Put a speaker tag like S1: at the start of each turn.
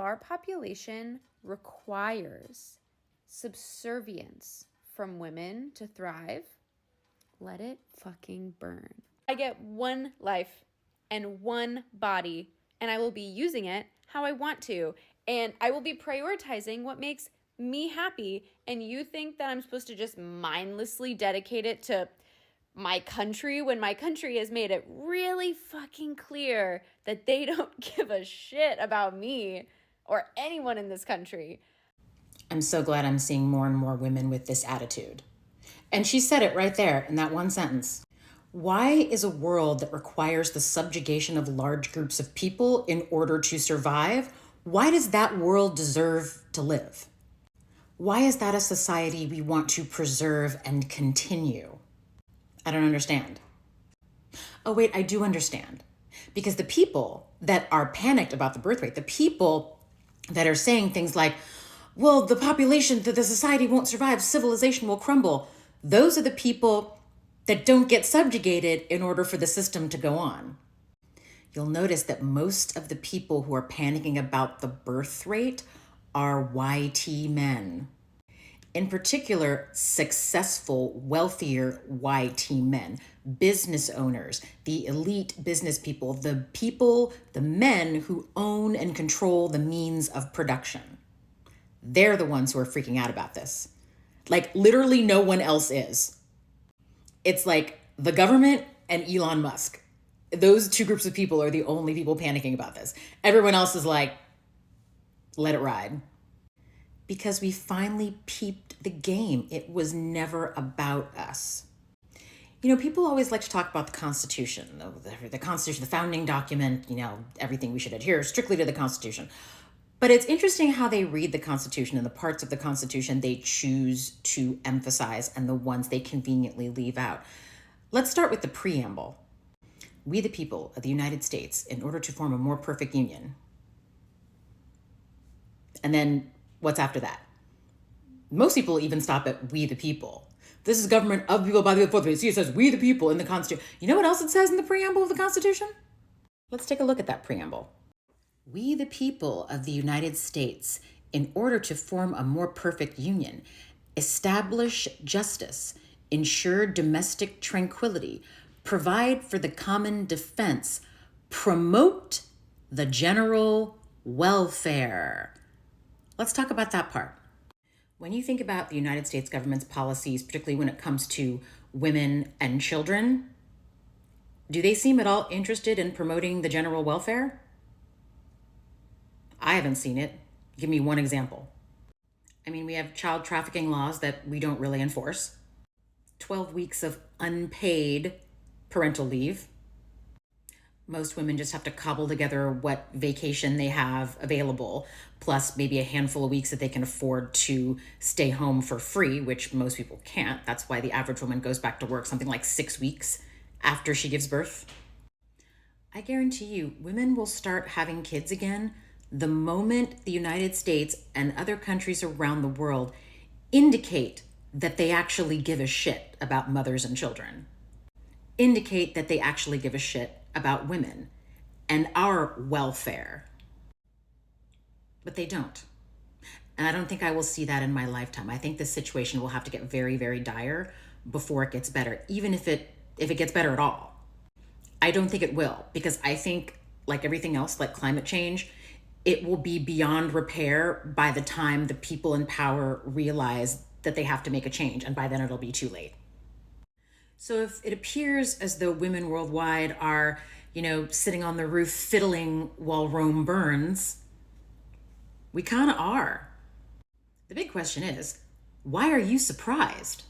S1: our population requires subservience from women to thrive, let it fucking burn. I get one life and one body, and I will be using it how I want to. And I will be prioritizing what makes me happy. And you think that I'm supposed to just mindlessly dedicate it to my country when my country has made it really fucking clear that they don't give a shit about me or anyone in this country.
S2: I'm so glad I'm seeing more and more women with this attitude. And she said it right there in that one sentence. Why is a world that requires the subjugation of large groups of people in order to survive, why does that world deserve to live? Why is that a society we want to preserve and continue? I don't understand. Oh, wait, I do understand. Because the people that are panicked about the birth rate, the people that are saying things like, well, the population, the society won't survive, civilization will crumble, those are the people that don't get subjugated in order for the system to go on. You'll notice that most of the people who are panicking about the birth rate are YT men. In particular, successful, wealthier YT men, business owners, the elite business people, the men who own and control the means of production. They're the ones who are freaking out about this. Like, literally no one else is. It's like the government and Elon Musk. Those two groups of people are the only people panicking about this. Everyone else is like, let it ride. Because we finally peeped the game. It was never about us. You know, people always like to talk about the Constitution, the Constitution, the founding document, everything we should adhere strictly to the Constitution. But it's interesting how they read the Constitution and the parts of the Constitution they choose to emphasize and the ones they conveniently leave out. Let's start with the preamble. We the people of the United States, in order to form a more perfect union. And then what's after that? Most people even stop at we the people. This is government of the people, by the people, for the people. See, it says we the people in the Constitution. You know what else it says in the preamble of the Constitution? Let's take a look at that preamble. We the people of the United States, in order to form a more perfect union, establish justice, ensure domestic tranquility, provide for the common defense, promote the general welfare. Let's talk about that part. When you think about the United States government's policies, particularly when it comes to women and children, do they seem at all interested in promoting the general welfare? I haven't seen it. Give me one example. I mean, we have child trafficking laws that we don't really enforce. 12 weeks of unpaid parental leave. Most women just have to cobble together what vacation they have available, plus maybe a handful of weeks that they can afford to stay home for free, which most people can't. That's why the average woman goes back to work something like 6 weeks after she gives birth. I guarantee you, women will start having kids again the moment the United States and other countries around the world indicate that they actually give a shit about mothers and children. Indicate that they actually give a shit about women and our welfare. But they don't. And I don't think I will see that in my lifetime. I think this situation will have to get very, very dire before it gets better, even if it gets better at all. I don't think it will, because I think, like everything else, like climate change, it will be beyond repair by the time the people in power realize that they have to make a change, and by then it'll be too late. So if it appears as though women worldwide are, sitting on the roof fiddling while Rome burns, we kind of are. The big question is, why are you surprised?